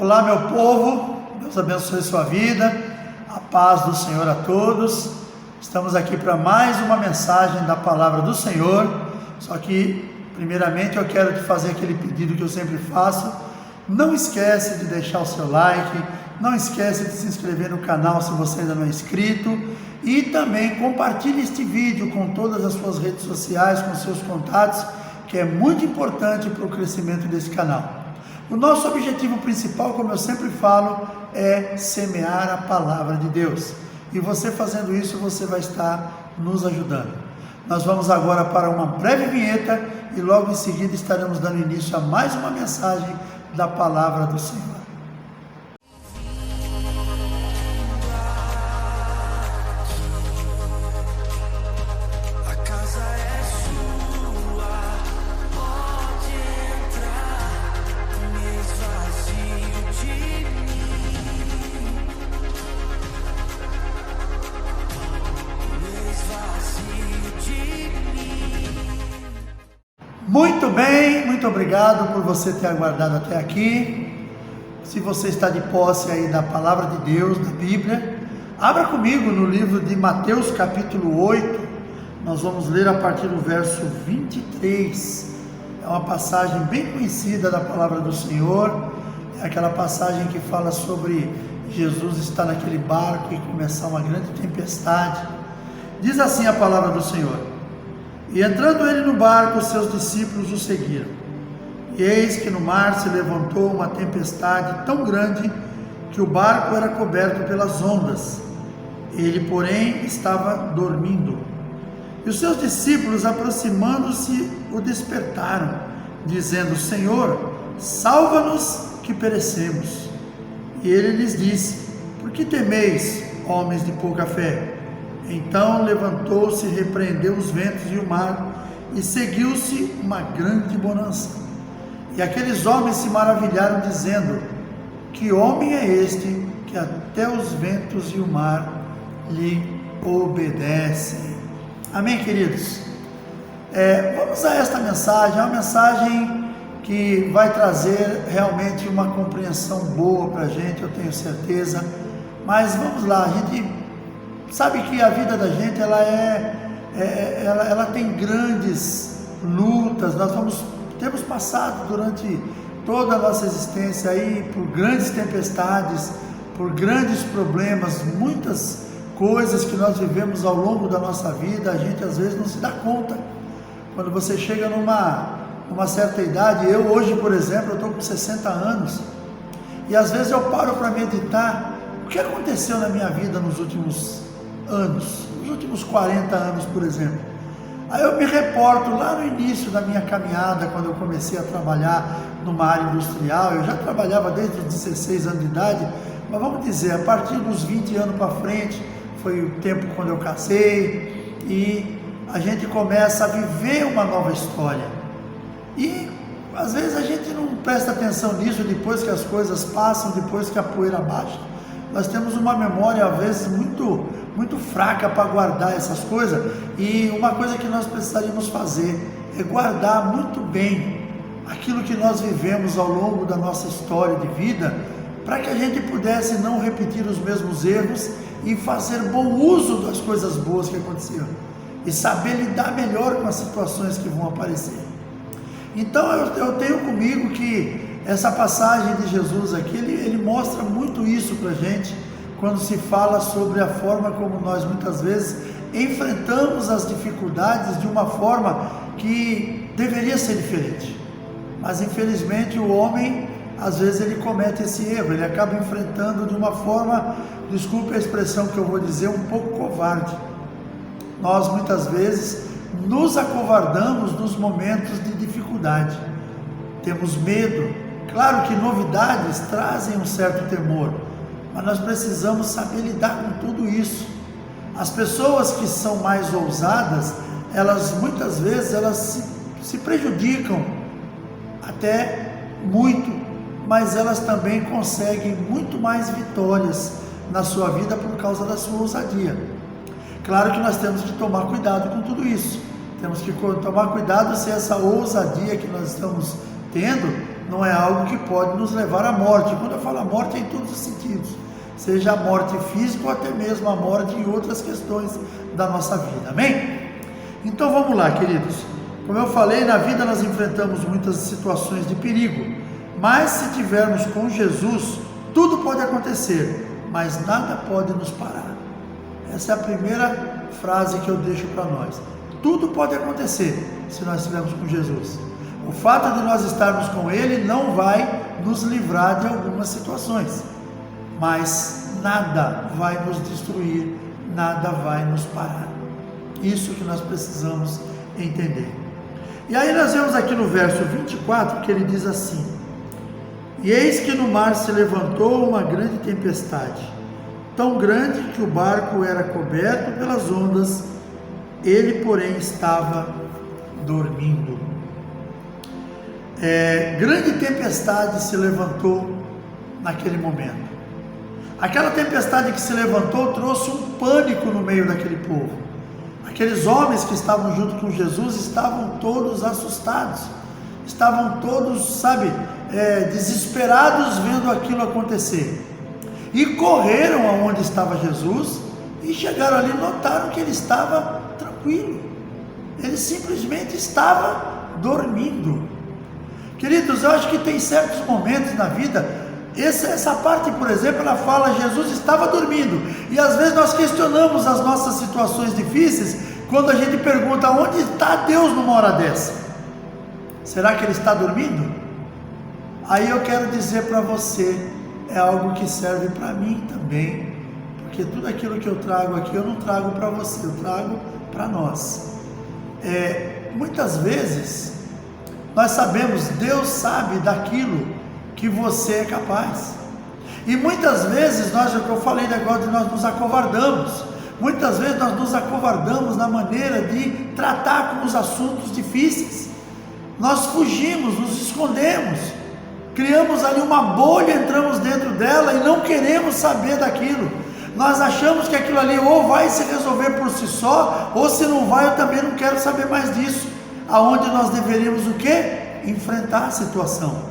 Olá, meu povo, Deus abençoe sua vida, a paz do Senhor a todos. Estamos aqui para mais uma mensagem da palavra do Senhor. Só que, primeiramente, eu quero te fazer aquele pedido que eu sempre faço. Não esquece de deixar o seu like, não esquece de se inscrever no canal se você ainda não é inscrito. E também compartilhe este vídeo com todas as suas redes sociais, com seus contatos, que é muito importante para o crescimento desse canal. O nosso objetivo principal, como eu sempre falo, é semear a palavra de Deus. E você fazendo isso, você vai estar nos ajudando. Nós vamos agora para uma breve vinheta e logo em seguida estaremos dando início a mais uma mensagem da palavra do Senhor. Muito bem, muito obrigado por você ter aguardado até aqui. Se você está de posse aí da palavra de Deus, da Bíblia, abra comigo no livro de Mateus capítulo 8, nós vamos ler a partir do verso 23, é uma passagem bem conhecida da palavra do Senhor, é aquela passagem que fala sobre Jesus estar naquele barco e começar uma grande tempestade. Diz assim a palavra do Senhor: E entrando ele no barco, seus discípulos o seguiram. E eis que no mar se levantou uma tempestade tão grande que o barco era coberto pelas ondas. Ele, porém, estava dormindo. E os seus discípulos, aproximando-se, o despertaram, dizendo: Senhor, salva-nos que perecemos. E ele lhes disse: Por que temeis, homens de pouca fé? Então levantou-se, repreendeu os ventos e o mar, e seguiu-se uma grande bonança. E aqueles homens se maravilharam, dizendo: Que homem é este, que até os ventos e o mar lhe obedecem? Amém, queridos? Vamos a esta mensagem, é uma mensagem que vai trazer realmente uma compreensão boa para a gente, eu tenho certeza. Mas vamos lá, a gente sabe que a vida da gente, ela tem grandes lutas. Nós temos passado durante toda a nossa existência aí por grandes tempestades, por grandes problemas, muitas coisas que nós vivemos ao longo da nossa vida, a gente às vezes não se dá conta. Quando você chega numa certa idade, eu hoje, por exemplo, eu estou com 60 anos, e às vezes eu paro para meditar, o que aconteceu na minha vida nos últimos anos, nos últimos 40 anos, por exemplo. Aí eu me reporto lá no início da minha caminhada, quando eu comecei a trabalhar numa área industrial. Eu já trabalhava desde os 16 anos de idade, mas vamos dizer, a partir dos 20 anos para frente, foi o tempo quando eu casei, e a gente começa a viver uma nova história. E às vezes a gente não presta atenção nisso depois que as coisas passam, depois que a poeira baixa. Nós temos uma memória às vezes muito fraca para guardar essas coisas, e uma coisa que nós precisaríamos fazer é guardar muito bem aquilo que nós vivemos ao longo da nossa história de vida, para que a gente pudesse não repetir os mesmos erros e fazer bom uso das coisas boas que aconteceram e saber lidar melhor com as situações que vão aparecer. Então eu tenho comigo que essa passagem de Jesus aqui, ele mostra muito isso para a gente, quando se fala sobre a forma como nós muitas vezes enfrentamos as dificuldades de uma forma que deveria ser diferente. Mas infelizmente o homem, às vezes ele comete esse erro, ele acaba enfrentando de uma forma, desculpe a expressão que eu vou dizer, um pouco covarde. Nós muitas vezes nos acovardamos nos momentos de dificuldade, temos medo. Claro que novidades trazem um certo temor, mas nós precisamos saber lidar com tudo isso. As pessoas que são mais ousadas, elas muitas vezes se prejudicam até muito, mas elas também conseguem muito mais vitórias na sua vida por causa da sua ousadia. Claro que nós temos que tomar cuidado com tudo isso. Temos que tomar cuidado se essa ousadia que nós estamos tendo não é algo que pode nos levar à morte. Quando eu falo a morte, é em todos os sentidos, seja a morte física ou até mesmo a morte em outras questões da nossa vida, amém? Então vamos lá, queridos. Como eu falei, na vida nós enfrentamos muitas situações de perigo, mas se tivermos com Jesus, tudo pode acontecer, mas nada pode nos parar. Essa é a primeira frase que eu deixo para nós. Tudo pode acontecer se nós estivermos com Jesus. O fato de nós estarmos com Ele não vai nos livrar de algumas situações, mas nada vai nos destruir, nada vai nos parar. Isso que nós precisamos entender. E aí nós vemos aqui no verso 24 que ele diz assim: e eis que no mar se levantou uma grande tempestade, tão grande que o barco era coberto pelas ondas, ele porém estava dormindo. Grande tempestade se levantou naquele momento. Aquela tempestade que se levantou trouxe um pânico no meio daquele povo. Aqueles homens que estavam junto com Jesus estavam todos assustados, estavam todos, desesperados vendo aquilo acontecer. E correram aonde estava Jesus e chegaram ali e notaram que ele estava tranquilo. Ele simplesmente estava dormindo. Queridos, eu acho que tem certos momentos na vida, essa parte, por exemplo, ela fala, Jesus estava dormindo, e às vezes nós questionamos as nossas situações difíceis, quando a gente pergunta, onde está Deus numa hora dessa? Será que Ele está dormindo? Aí eu quero dizer para você, é algo que serve para mim também, porque tudo aquilo que eu trago aqui, eu não trago para você, eu trago para nós. Muitas vezes, nós sabemos, Deus sabe daquilo que você é capaz, e muitas vezes, é o que eu falei agora, nós nos acovardamos, muitas vezes nós nos acovardamos na maneira de tratar com os assuntos difíceis, nós fugimos, nos escondemos, criamos ali uma bolha, entramos dentro dela e não queremos saber daquilo, nós achamos que aquilo ali ou vai se resolver por si só, ou se não vai, eu também não quero saber mais disso, aonde nós deveríamos o quê? Enfrentar a situação.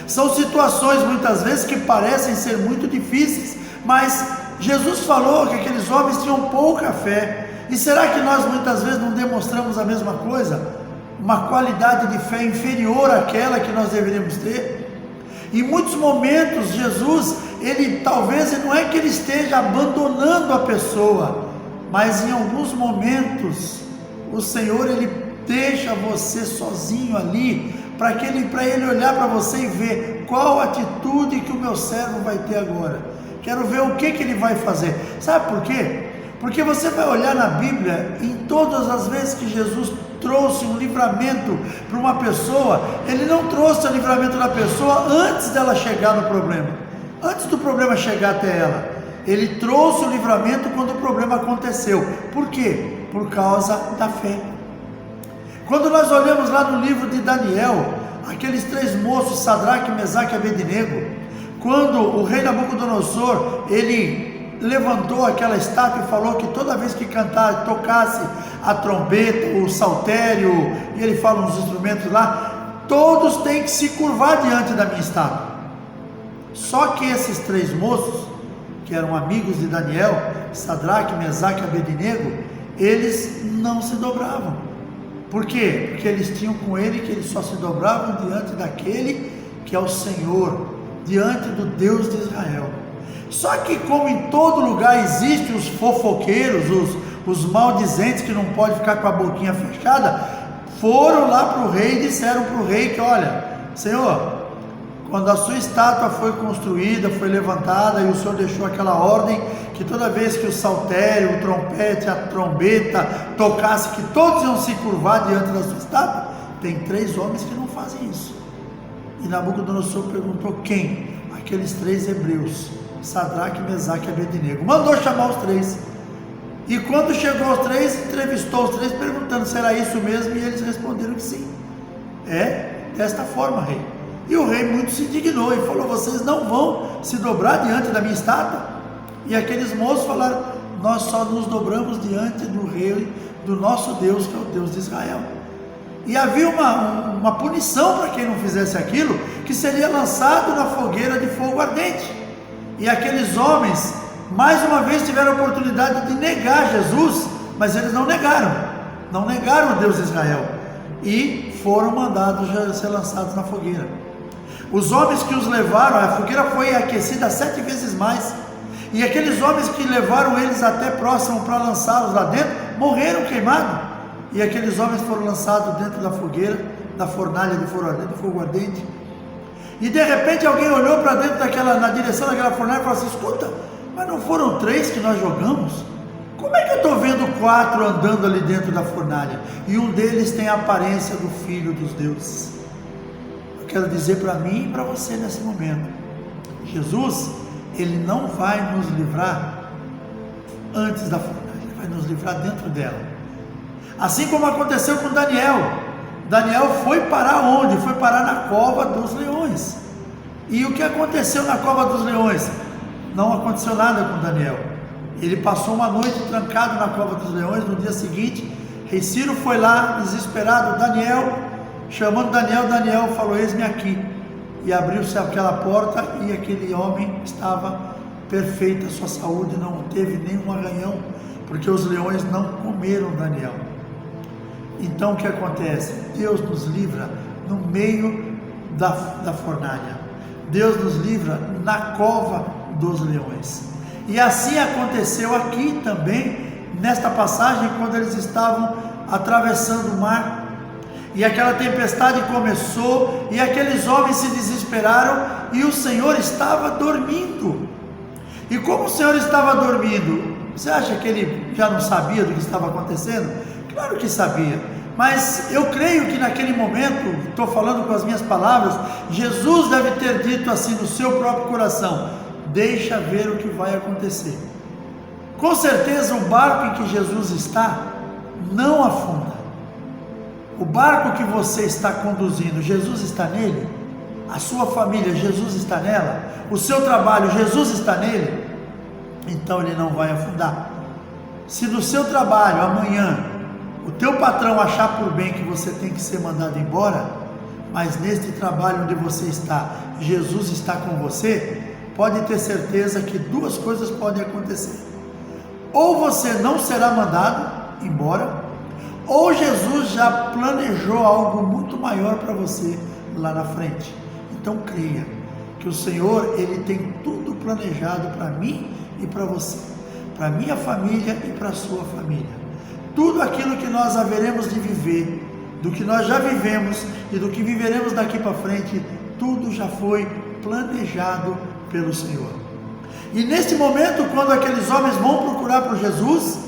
São situações muitas vezes que parecem ser muito difíceis, mas Jesus falou que aqueles homens tinham pouca fé, e será que nós muitas vezes não demonstramos a mesma coisa? Uma qualidade de fé inferior àquela que nós deveríamos ter? Em muitos momentos Jesus, talvez não é que ele esteja abandonando a pessoa, mas em alguns momentos o Senhor deixa você sozinho ali, para ele olhar para você e ver qual atitude que o meu servo vai ter agora. Quero ver o que ele vai fazer. Sabe por quê? Porque você vai olhar na Bíblia, em todas as vezes que Jesus trouxe um livramento para uma pessoa, ele não trouxe o livramento da pessoa antes dela chegar no problema, antes do problema chegar até ela. Ele trouxe o livramento quando o problema aconteceu. Por quê? Por causa da fé. Quando nós olhamos lá no livro de Daniel, aqueles 3 moços, Sadraque, Mesaque e Abednego, quando o rei Nabucodonosor, ele levantou aquela estátua e falou que toda vez que tocasse a trombeta, o saltério, e ele fala uns instrumentos lá, todos têm que se curvar diante da minha estátua. Só que esses 3 moços, que eram amigos de Daniel, Sadraque, Mesaque e Abednego, eles não se dobravam. Por quê? Porque eles tinham com ele que eles só se dobravam diante daquele que é o Senhor, diante do Deus de Israel. Só que como em todo lugar existem os fofoqueiros, os maldizentes que não podem ficar com a boquinha fechada, foram lá para o rei e disseram para o rei que, olha, Senhor, quando a sua estátua foi construída, foi levantada, e o Senhor deixou aquela ordem, que toda vez que o saltério, o trompete, a trombeta tocasse, que todos iam se curvar diante da sua estátua, tem 3 homens que não fazem isso. E Nabucodonosor perguntou quem? Aqueles 3 hebreus, Sadraque, Mesaque e Abednego. Mandou chamar os 3. E quando chegou aos 3, entrevistou os 3, perguntando se era isso mesmo, e eles responderam que sim. Desta forma, rei. E o rei muito se indignou e falou, vocês não vão se dobrar diante da minha estátua? E aqueles moços falaram, nós só nos dobramos diante do rei, do nosso Deus, que é o Deus de Israel. E havia uma punição para quem não fizesse aquilo, que seria lançado na fogueira de fogo ardente. E aqueles homens, mais uma vez, tiveram a oportunidade de negar Jesus, mas eles não negaram o Deus de Israel, e foram mandados ser lançados na fogueira. Os homens que os levaram, a fogueira foi aquecida 7 vezes mais, e aqueles homens que levaram eles até próximo para lançá-los lá dentro, morreram queimados, e aqueles homens foram lançados dentro da fogueira, da fornalha de fogo ardente. E de repente alguém olhou para dentro na direção daquela fornalha e falou assim: escuta, mas não foram 3 que nós jogamos? Como é que eu estou vendo 4 andando ali dentro da fornalha? E um deles tem a aparência do Filho dos deuses. Eu quero dizer para mim e para você nesse momento, Jesus, Ele não vai nos livrar antes da fornalha, Ele vai nos livrar dentro dela. Assim como aconteceu com Daniel. Daniel foi parar onde? Foi parar na cova dos leões. E o que aconteceu na cova dos leões? Não aconteceu nada com Daniel. Ele passou uma noite trancado na cova dos leões. No dia seguinte, rei Ciro foi lá, desesperado. Chamando Daniel, Daniel falou: eis-me aqui. E abriu-se aquela porta e aquele homem estava perfeito, a sua saúde, não teve nenhum arranhão, porque os leões não comeram Daniel. Então o que acontece? Deus nos livra no meio da fornalha. Deus nos livra na cova dos leões. E assim aconteceu aqui também, nesta passagem, quando eles estavam atravessando o mar, e aquela tempestade começou, e aqueles homens se desesperaram, e o Senhor estava dormindo. E como o Senhor estava dormindo, você acha que Ele já não sabia do que estava acontecendo? Claro que sabia, mas eu creio que naquele momento, estou falando com as minhas palavras, Jesus deve ter dito assim no seu próprio coração: deixa ver o que vai acontecer. Com certeza o barco em que Jesus está não afunda. O barco que você está conduzindo, Jesus está nele? A sua família, Jesus está nela? O seu trabalho, Jesus está nele? Então ele não vai afundar. Se no seu trabalho amanhã o teu patrão achar por bem que você tem que ser mandado embora, mas neste trabalho onde você está, Jesus está com você, pode ter certeza que 2 coisas podem acontecer: ou você não será mandado embora, ou Jesus já planejou algo muito maior para você lá na frente. Então creia que o Senhor, Ele tem tudo planejado para mim e para você, para minha família e para a sua família. Tudo aquilo que nós haveremos de viver, do que nós já vivemos e do que viveremos daqui para frente, tudo já foi planejado pelo Senhor. E neste momento, quando aqueles homens vão procurar por Jesus,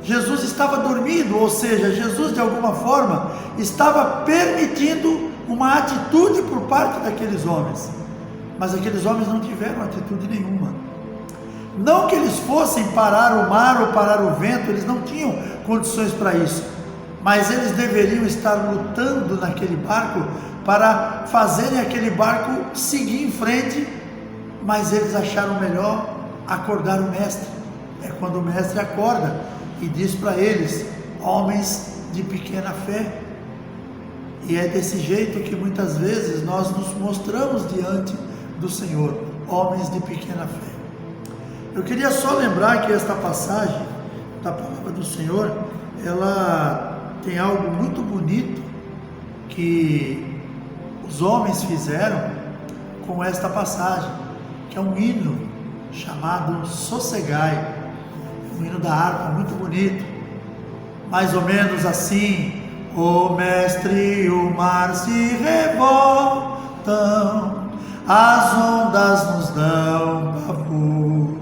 Jesus estava dormindo, ou seja, Jesus de alguma forma estava permitindo uma atitude por parte daqueles homens, mas aqueles homens não tiveram atitude nenhuma. Não que eles fossem parar o mar ou parar o vento, eles não tinham condições para isso, mas eles deveriam estar lutando naquele barco para fazerem aquele barco seguir em frente, mas eles acharam melhor acordar o mestre. É quando o mestre acorda e diz para eles: homens de pequena fé. E é desse jeito que muitas vezes nós nos mostramos diante do Senhor, homens de pequena fé. Eu queria só lembrar que esta passagem da palavra do Senhor, ela tem algo muito bonito que os homens fizeram com esta passagem, que é um hino chamado Sossegai, um hino da harpa muito bonito, mais ou menos assim: o mestre e o mar se revoltam, as ondas nos dão pavor,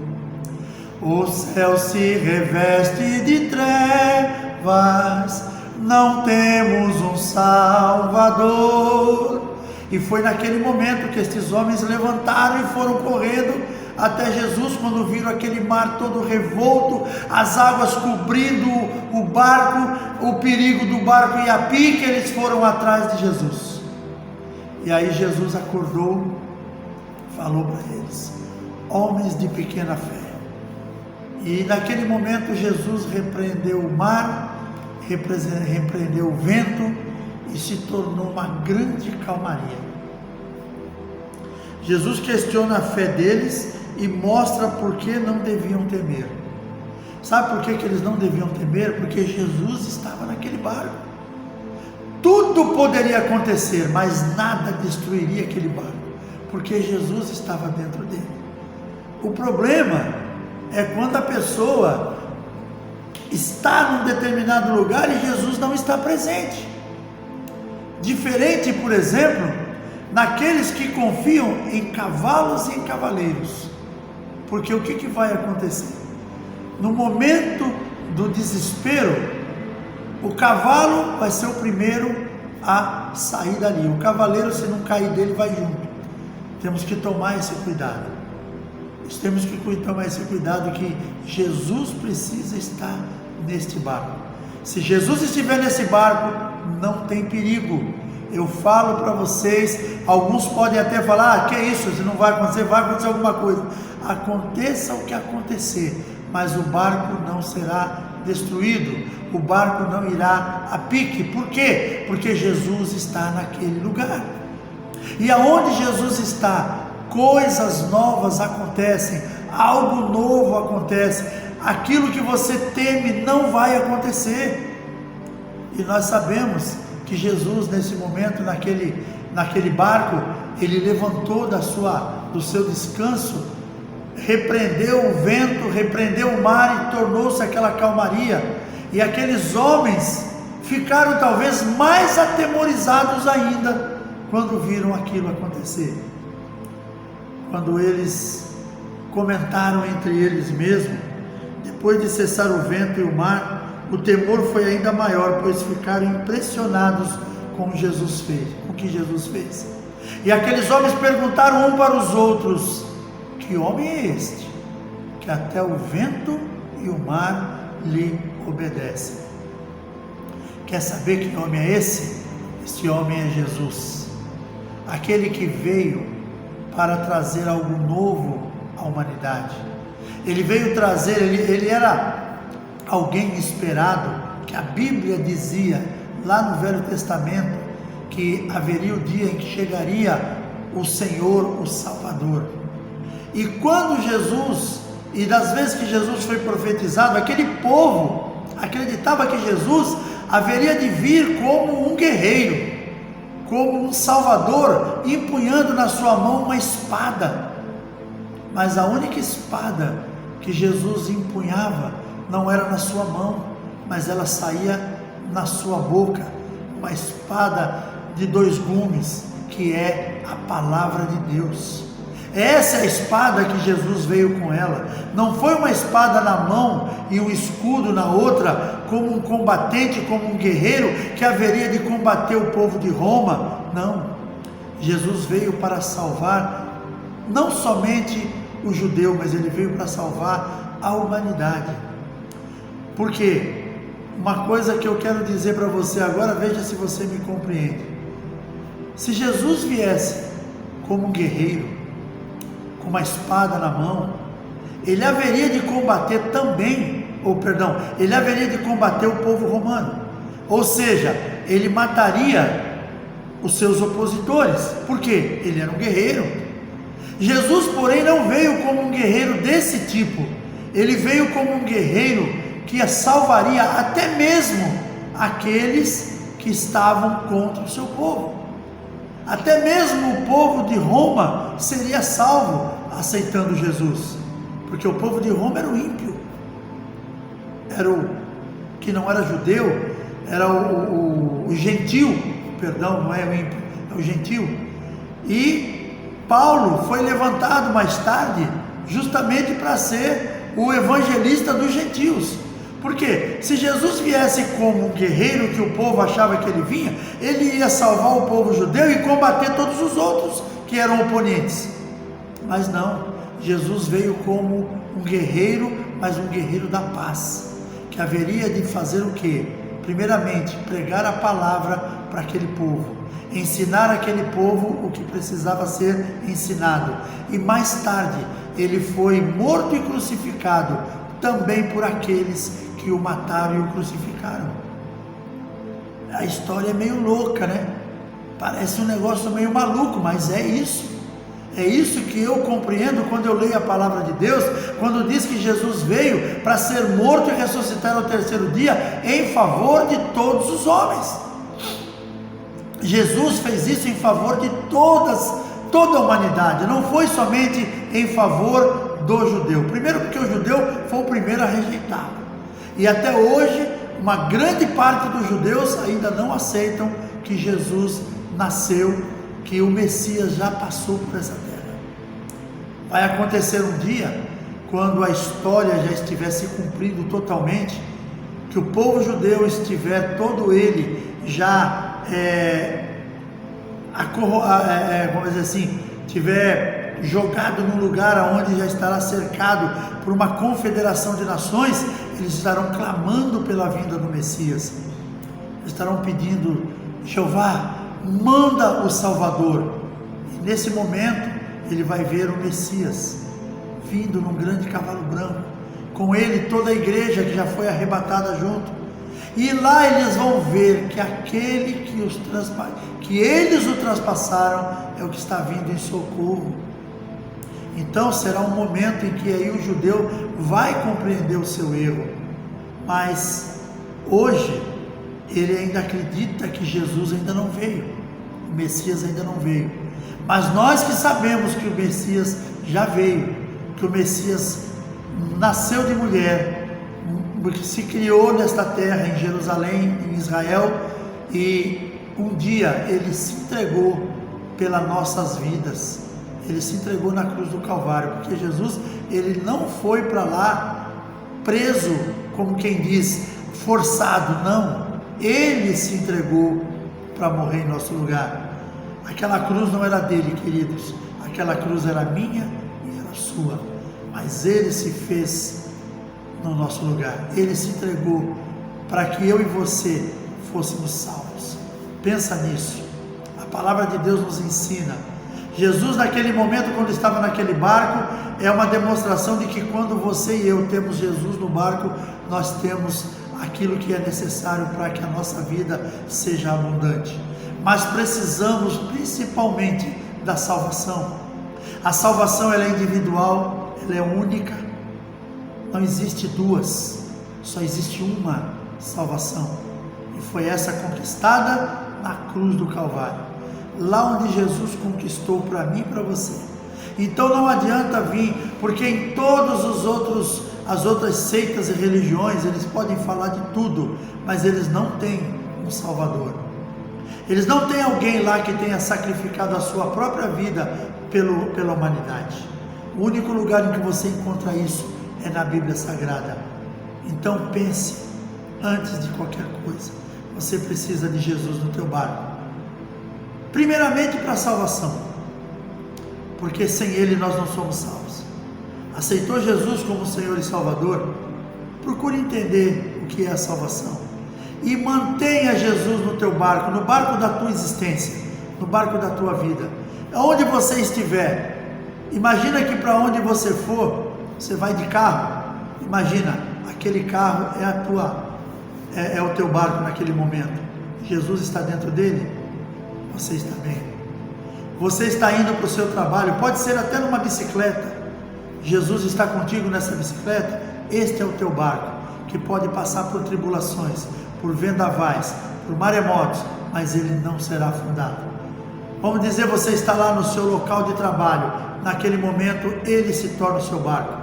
o céu se reveste de trevas, não temos um Salvador. E foi naquele momento que estes homens levantaram e foram correndo até Jesus, quando viram aquele mar todo revolto, as águas cobrindo o barco, o perigo do barco e a pique, eles foram atrás de Jesus. E aí Jesus acordou, falou para eles: homens de pequena fé. E naquele momento Jesus repreendeu o mar, repreendeu o vento e se tornou uma grande calmaria. Jesus questiona a fé deles e mostra por que não deviam temer. Sabe por que eles não deviam temer? Porque Jesus estava naquele barco. Tudo poderia acontecer, mas nada destruiria aquele barco, porque Jesus estava dentro dele. O problema é quando a pessoa está num determinado lugar e Jesus não está presente. Diferente, por exemplo, naqueles que confiam em cavalos e em cavaleiros. Porque o que vai acontecer? No momento do desespero, o cavalo vai ser o primeiro a sair dali. O cavaleiro, se não cair dele, vai junto. Temos que tomar esse cuidado. Temos que tomar esse cuidado que Jesus precisa estar neste barco. Se Jesus estiver nesse barco, não tem perigo. Eu falo para vocês, alguns podem até falar, que é isso, se não vai acontecer alguma coisa. Aconteça o que acontecer, mas o barco não será destruído, o barco não irá a pique. Por quê? Porque Jesus está naquele lugar. E aonde Jesus está, coisas novas acontecem, algo novo acontece, aquilo que você teme não vai acontecer. E nós sabemos que Jesus, nesse momento, naquele barco, ele levantou do seu descanso, repreendeu o vento, repreendeu o mar e tornou-se aquela calmaria. E aqueles homens ficaram talvez mais atemorizados ainda quando viram aquilo acontecer. Quando eles comentaram entre eles mesmos, depois de cessar o vento e o mar, o temor foi ainda maior, pois ficaram impressionados com o que Jesus fez. E aqueles homens perguntaram um para os outros: que homem é este, que até o vento e o mar lhe obedecem? Quer saber que homem é esse? Este homem é Jesus, aquele que veio para trazer algo novo à humanidade. Ele veio trazer, ele era alguém esperado, que a Bíblia dizia lá no Velho Testamento que haveria o dia em que chegaria o Senhor, o Salvador. E quando Jesus, e das vezes que Jesus foi profetizado, aquele povo acreditava que Jesus haveria de vir como um guerreiro, como um Salvador, empunhando na sua mão uma espada. Mas a única espada que Jesus empunhava não era na sua mão, mas ela saía na sua boca, uma espada de 2 gumes, que é a palavra de Deus. Essa é a espada que Jesus veio com ela. Não foi uma espada na mão e um escudo na outra, como um combatente, como um guerreiro que haveria de combater o povo de Roma. Não, Jesus veio para salvar não somente o judeu, mas ele veio para salvar a humanidade. Porque uma coisa que eu quero dizer para você agora, veja se você me compreende. Se Jesus viesse como um guerreiro, com uma espada na mão, ele haveria de combater ele haveria de combater o povo romano. Ou seja, ele mataria os seus opositores. Por quê? Ele era um guerreiro. Jesus, porém, não veio como um guerreiro desse tipo. Ele veio como um guerreiro que salvaria até mesmo aqueles que estavam contra o seu povo. Até mesmo o povo de Roma seria salvo aceitando Jesus, porque o povo de Roma era o ímpio, era o que não era judeu, era o gentil, perdão, não é o ímpio, é o gentil. E Paulo foi levantado mais tarde justamente para ser o evangelista dos gentios. Porque se Jesus viesse como um guerreiro que o povo achava que ele vinha, ele ia salvar o povo judeu e combater todos os outros que eram oponentes. Mas não, Jesus veio como um guerreiro, mas um guerreiro da paz, que haveria de fazer o quê? Primeiramente, pregar a palavra para aquele povo, ensinar aquele povo o que precisava ser ensinado. E mais tarde, ele foi morto e crucificado também por aqueles que o mataram e o crucificaram. a história é meio louca, né? Parece um negócio meio maluco, mas é isso. É isso que eu compreendo quando eu leio a palavra de Deus, quando diz que Jesus veio para ser morto e ressuscitar no terceiro dia em favor de todos os homens. Jesus fez isso em favor de toda a humanidade, não foi somente em favor do judeu. Primeiro porque o judeu foi o primeiro a rejeitá-lo. E até hoje, uma grande parte dos judeus ainda não aceitam que Jesus nasceu, que o Messias já passou por essa terra. Vai acontecer um dia, quando a história já estiver se cumprindo totalmente, que o povo judeu estiver todo ele já vamos dizer assim, tiver jogado num lugar onde já estará cercado por uma confederação de nações, eles estarão clamando pela vinda do Messias, estarão pedindo: Jeová, manda o Salvador. E nesse momento ele vai ver o Messias vindo num grande cavalo branco, com ele toda a igreja que já foi arrebatada junto. E lá eles vão ver que aquele que eles o traspassaram é o que está vindo em socorro. Então será um momento em que aí o judeu vai compreender o seu erro, mas hoje ele ainda acredita que Jesus ainda não veio, o Messias ainda não veio. Mas nós que sabemos que o Messias já veio, que o Messias nasceu de mulher, que se criou nesta terra, em Jerusalém, em Israel, e um dia ele se entregou pelas nossas vidas, ele se entregou na cruz do Calvário, porque Jesus, ele não foi para lá preso, como quem diz, forçado, não, ele se entregou para morrer em nosso lugar. Aquela cruz não era dele, queridos, aquela cruz era minha e era sua, mas ele se fez no nosso lugar, ele se entregou para que eu e você fôssemos salvos. Pensa nisso, a palavra de Deus nos ensina. Jesus, naquele momento, quando estava naquele barco, é uma demonstração de que quando você e eu temos Jesus no barco, nós temos aquilo que é necessário para que a nossa vida seja abundante. Mas precisamos principalmente da salvação. A salvação, ela é individual, ela é única, não existe duas, só existe uma salvação, e foi essa conquistada na cruz do Calvário, lá onde Jesus conquistou para mim e para você. Então não adianta vir, porque em todos as outras seitas e religiões, eles podem falar de tudo, mas eles não têm um Salvador. Eles não têm alguém lá que tenha sacrificado a sua própria vida pela humanidade. O único lugar em que você encontra isso é na Bíblia Sagrada. Então pense, antes de qualquer coisa, você precisa de Jesus no teu barco. Primeiramente para a salvação, porque sem Ele nós não somos salvos. Aceitou Jesus como Senhor e Salvador? Procure entender o que é a salvação e mantenha Jesus no teu barco, no barco da tua existência, no barco da tua vida, aonde você estiver. Imagina que para onde você for, você vai de carro, imagina, aquele carro é o teu barco naquele momento. Jesus está dentro dele, você está bem. Você está indo para o seu trabalho, pode ser até numa bicicleta, Jesus está contigo nessa bicicleta. Este é o teu barco, que pode passar por tribulações, por vendavais, por maremotos, mas ele não será afundado. Vamos dizer, você está lá no seu local de trabalho, naquele momento ele se torna o seu barco.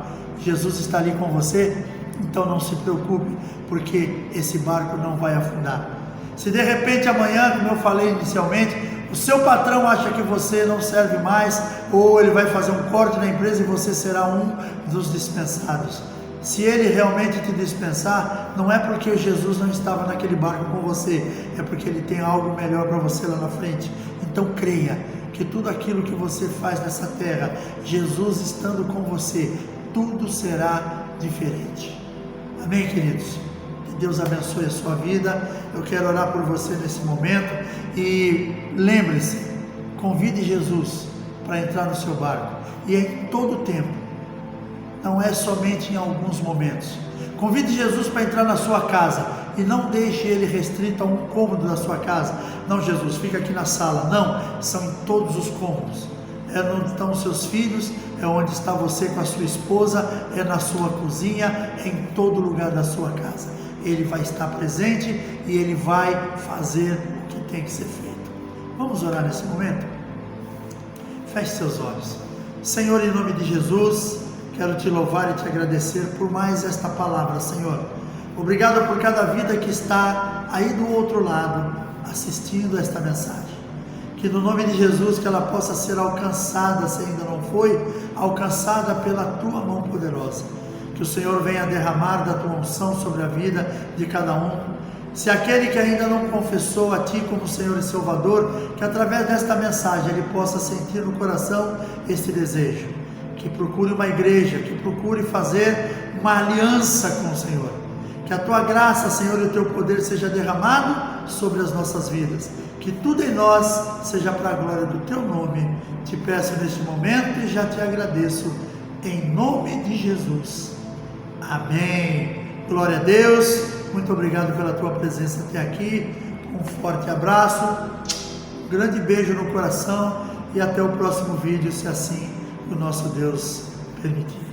Jesus está ali com você, então não se preocupe, porque esse barco não vai afundar. Se de repente amanhã, como eu falei inicialmente, o seu patrão acha que você não serve mais, ou ele vai fazer um corte na empresa e você será um dos dispensados. Se ele realmente te dispensar, não é porque Jesus não estava naquele barco com você, é porque ele tem algo melhor para você lá na frente. Então creia que tudo aquilo que você faz nessa terra, Jesus estando com você, tudo será diferente. Amém, queridos? Que Deus abençoe a sua vida. Eu quero orar por você nesse momento. E lembre-se, convide Jesus para entrar no seu barco. E é em todo tempo, não é somente em alguns momentos. Convide Jesus para entrar na sua casa. e não deixe ele restrito a um cômodo da sua casa. Não, Jesus, fica aqui na sala. Não, são em todos os cômodos. É onde estão os seus filhos, é onde está você com a sua esposa, é na sua cozinha, é em todo lugar da sua casa. Ele vai estar presente e ele vai fazer o que tem que ser feito. Vamos orar nesse momento? Feche seus olhos. Senhor, em nome de Jesus, quero te louvar e te agradecer por mais esta palavra, Senhor. Obrigado por cada vida que está aí do outro lado, assistindo a esta mensagem. Que no nome de Jesus, que ela possa ser alcançada, se ainda não foi, alcançada pela tua mão poderosa. Que o Senhor venha derramar da tua unção sobre a vida de cada um. Se aquele que ainda não confessou a ti como Senhor e Salvador, que através desta mensagem ele possa sentir no coração este desejo. Que procure uma igreja, que procure fazer uma aliança com o Senhor. Que a tua graça, Senhor, e o teu poder seja derramado sobre as nossas vidas. Que tudo em nós seja para a glória do teu nome. Te peço neste momento e já te agradeço. Em nome de Jesus. Amém. Glória a Deus. Muito obrigado pela tua presença até aqui. Um forte abraço. Um grande beijo no coração. E até o próximo vídeo, se assim o nosso Deus permitir.